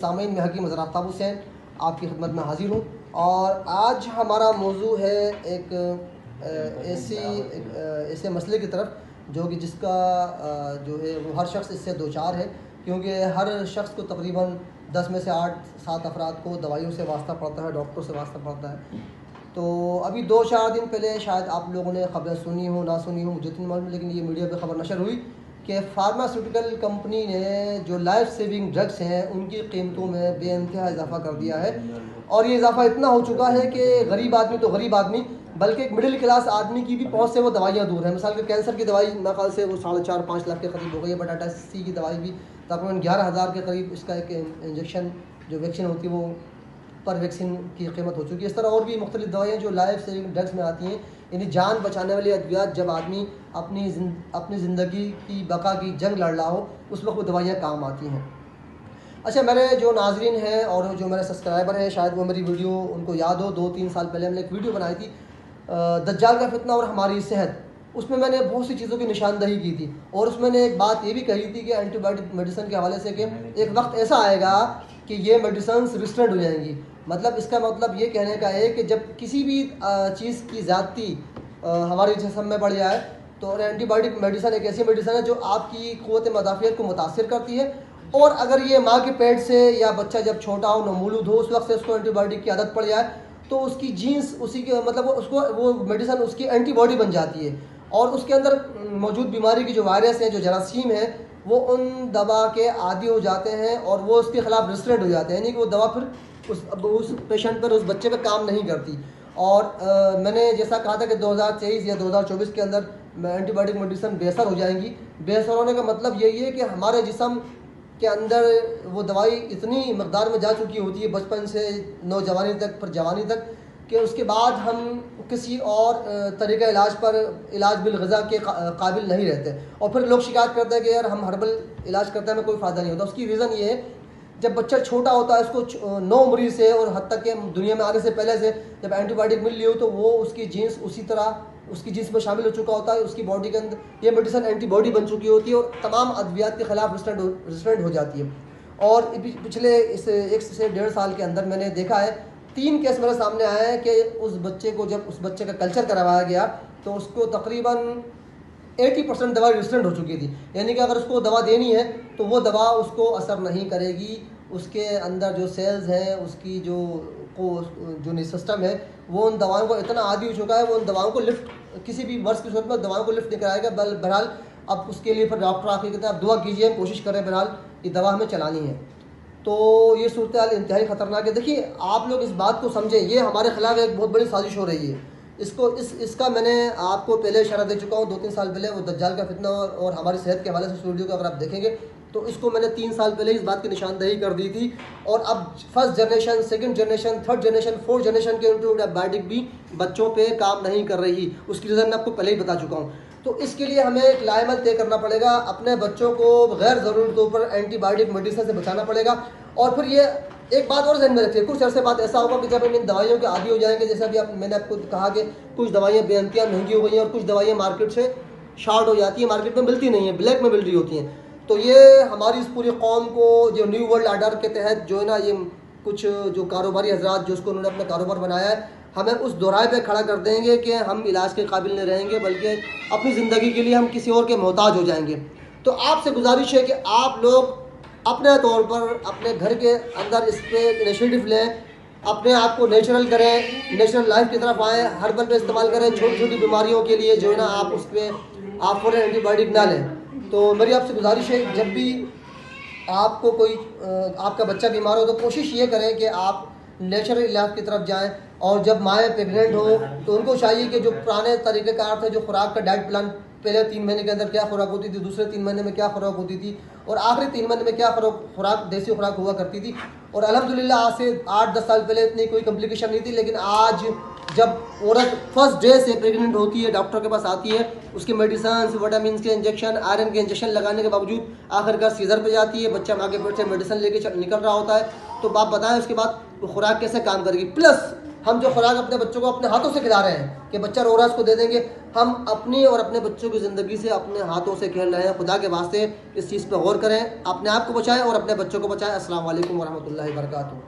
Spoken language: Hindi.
सामीन में हकीम हज़रत आफ्ताब हुसैन आपकी खिदमत में हाजिर हूँ। और आज हमारा मौजू है एक ऐसे मसले की तरफ जो कि जिसका जो है वो हर शख्स इससे दो चार है, क्योंकि हर शख्स को तकरीबन 10 में से 8-7 अफराद को दवाइयों से वास्ता पड़ता है, डॉक्टरों से वास्ता पड़ता है। तो अभी 2-4 दिन पहले शायद आप लोगों ने ख़बरें सुनी हो ना सुनी हो, मुझे इतनी मालूम, लेकिन ये मीडिया पे ख़बर नशर हुई कि फार्मास्यूटिकल कंपनी ने जो लाइफ सेविंग ड्रग्स हैं उनकी कीमतों में बेइंतहा इजाफा कर दिया है। और ये इजाफा इतना हो चुका है कि गरीब आदमी तो गरीब आदमी, बल्कि एक मिडिल क्लास आदमी की भी पहुंच से वो दवाइयाँ दूर है। मिसाल के कैंसर की दवाई मेरे ख्याल से वो 4.5-5 लाख के करीब हो गई है। हेपेटाइटिस सी की दवाई भी तकरीबन 11,000 के करीब, इसका एक इंजेक्शन जो वैक्सीन होती है वो पर वैक्सीन की कीमत हो चुकी है। इस तरह और भी मुख्तलिफ दवाइयाँ जो लाइफ सेविंग ड्रग्स में आती हैं, यानी जान बचाने वाली अद्वियात, जब आदमी अपनी ज़िंदगी की बका की जंग लड़ रहा हो उस वक्त वो दवाइयाँ काम आती हैं। अच्छा, मेरे जो नाजरीन हैं और जो मेरे सब्सक्राइबर हैं, शायद वो मेरी वीडियो उनको याद हो, 2-3 साल पहले हमने एक वीडियो बनाई थी दज्जाल का फितना और हमारी सेहत। उसमें मैंने बहुत सी चीज़ों की निशानदही की थी और उसमें मैंने एक बात ये भी कही थी कि एंटीबायोटिक मेडिसिन के हवाले से कि एक वक्त ऐसा आएगा कि ये मेडिसिन रिस्ट्रेंट हो जाएंगी। मतलब इसका मतलब ये कहने का है कि जब किसी भी चीज़ की ज़्यादती हमारे जिस्म में बढ़ जाए तो एंटीबायोटिक मेडिसिन एक ऐसी मेडिसिन है जो आपकी क़ुव्वत मदाफ़ियत को मुतासिर करती है। और अगर ये माँ के पेट से या बच्चा जब छोटा हो, नवमौलूद हो, उस वक्त से उसको एंटीबायोटिक की आदत पड़ जाए तो उसकी जीन्स उसी के मतलब उसको वो मेडिसिन उसकी एंटीबॉडी बन जाती है और उसके अंदर मौजूद बीमारी की जो वायरस है, जो जरासीम है, वो उन दवा के आदी हो जाते हैं और वो उसके ख़िलाफ़ रेजिस्टेंट हो जाते हैं, यानी कि वो दवा फिर उस पेशेंट पर, उस बच्चे पर काम नहीं करती। और मैंने जैसा कहा था कि 2023 या 2024 के अंदर एंटीबायोटिक मेडिसिन बेहतर हो जाएंगी। बेहतर होने का मतलब यही है कि हमारे जिस्म के अंदर वो दवाई इतनी मकदार में जा चुकी होती है बचपन से नौजवानी तक, फिर जवानी तक, कि उसके बाद हम किसी और तरीक़ा इलाज बिल-ग़िज़ा के काबिल नहीं रहते। और फिर लोग शिकायत करते हैं कि यार हम हर्बल इलाज करते हैं, हमें कोई फ़ायदा नहीं होता। उसकी रीज़न ये है, जब बच्चा छोटा होता है उसको 9 उम्री से और हद तक के दुनिया में आने से पहले से जब एंटीबायोटिक मिल रही हो तो वो उसकी जीन्स उसी तरह उसकी जीन्स में शामिल हो चुका होता है, उसकी बॉडी के अंदर ये मेडिसिन एंटीबॉडी बन चुकी होती है और तमाम अद्वियात के ख़िलाफ़ रेजिस्टेंट हो जाती है। और पिछले इस 1 से 1.5 साल के अंदर मैंने देखा है 3 केस मेरे सामने आए हैं कि उस बच्चे को जब उस बच्चे का कल्चर करवाया गया तो उसको तकरीबन 80% दवा रेजिस्टेंट हो चुकी थी। यानी कि अगर उसको दवा देनी है तो वो दवा उसको असर नहीं करेगी, उसके अंदर जो सेल्स हैं, उसकी जो सिस्टम है, वो उन दवाओं को इतना आदी हो चुका है, वो उन दवाओं को लिफ्ट किसी भी वर्ष की सूरत में दवाओं को लिफ्ट नहीं कराएगा। बहरहाल अब उसके लिए फिर डॉक्टर आके कहते हैं आप दुआ कीजिए, कोशिश करें, बहरहाल ये दवा हमें चलानी है। तो ये सूरत हाल इंतहाई ख़तरनाक है। देखिए, आप लोग इस बात को समझें, ये हमारे ख़िलाफ़ एक बहुत बड़ी साजिश हो रही है। इसका मैंने आपको पहले इशारा दे चुका हूँ 2-3 साल पहले, वो दज्जाल का फितना और हमारी सेहत के हवाले से वीडियो को अगर आप देखेंगे तो इसको मैंने 3 साल पहले इस बात की निशानदही कर दी थी। और अब first generation, second generation, third generation, fourth generation के एंटीबायोटिक भी बच्चों पे काम नहीं कर रही। उसकी रीज़न मैं आपको पहले ही बता चुका हूँ। तो इसके लिए हमें एक लाएमल तय करना पड़ेगा, अपने बच्चों को गैर ज़रूरी तौर पर एंटीबायोटिक मेडिसिन से बचाना पड़ेगा। और फिर ये एक बात और ध्यान में रखिए, कुछ अरसे बाद ऐसा होगा कि जब हम इन दवाइयों के आदी हो जाएंगे, जैसे अभी मैंने आपको कहा कि कुछ दवाइयाँ बेइंतहा महंगी हो गई हैं और कुछ दवाइयाँ मार्केट से शॉर्ट हो जाती हैं, मार्केट में मिलती नहीं है, ब्लैक में मिल रही होती हैं। तो ये हमारी इस पूरी कौम को जो न्यू वर्ल्ड आर्डर के तहत जो है ना, ये कुछ जो कारोबारी हजरात जो उसको उन्होंने अपना कारोबार बनाया है, हमें उस दोराए पे खड़ा कर देंगे कि हम इलाज के काबिल नहीं रहेंगे, बल्कि अपनी ज़िंदगी के लिए हम किसी और के मोहताज हो जाएंगे। तो आपसे गुजारिश है कि आप लोग अपने तौर पर अपने घर के अंदर इस पर इनिशिएटिव लें, अपने आप को नेचुरल करें, नेचुरल लाइफ की तरफ आएँ, हर्बल पे इस्तेमाल करें। छोटी छोटी बीमारियों के लिए जो है ना आप उस पर आप फ़ौरन एंटीबायोटिक ना लें। तो मेरी आपसे गुजारिश है, जब भी आपको कोई आपका बच्चा बीमार हो तो कोशिश ये करें कि आप नेचुरल इलाज की तरफ जाएं। और जब माएँ प्रेगनेंट हो तो उनको चाहिए कि जो पुराने तरीक़ेकार थे, जो खुराक का डाइट प्लान, पहले 3 महीने के अंदर क्या खुराक होती थी, दूसरे 3 महीने में क्या खुराक होती थी और आखिरी 3 महीने में क्या खुराक देसी खुराक हुआ करती थी। और अल्हम्दुलिल्लाह आज से 8-10 साल पहले इतनी कोई कॉम्प्लिकेशन नहीं थी, लेकिन आज जब औरत फर्स्ट डे से प्रेग्नेंट होती है, डॉक्टर के पास आती है, उसके मेडिसिन, विटामिन के इंजेक्शन, आयरन के इंजेक्शन लगाने के बावजूद आखिरकार सीजर पे जाती है, बच्चा माँ के पेट से मेडिसिन लेके निकल रहा होता है, तो बाप बताएं उसके बाद खुराक कैसे काम करेगी। प्लस हम जो खुराक अपने बच्चों को अपने हाथों से खिला रहे हैं कि बच्चा रो रहा है उसको दे देंगे, हम अपनी और अपने बच्चों की ज़िंदगी से अपने हाथों से खेल रहे हैं। खुदा के वास्ते इस चीज़ पर गौर करें, अपने आप को बचाएं और अपने बच्चों को बचाएं। अस्सलाम वालेकुम वरहमतुल्लाहि वबरकातुहू।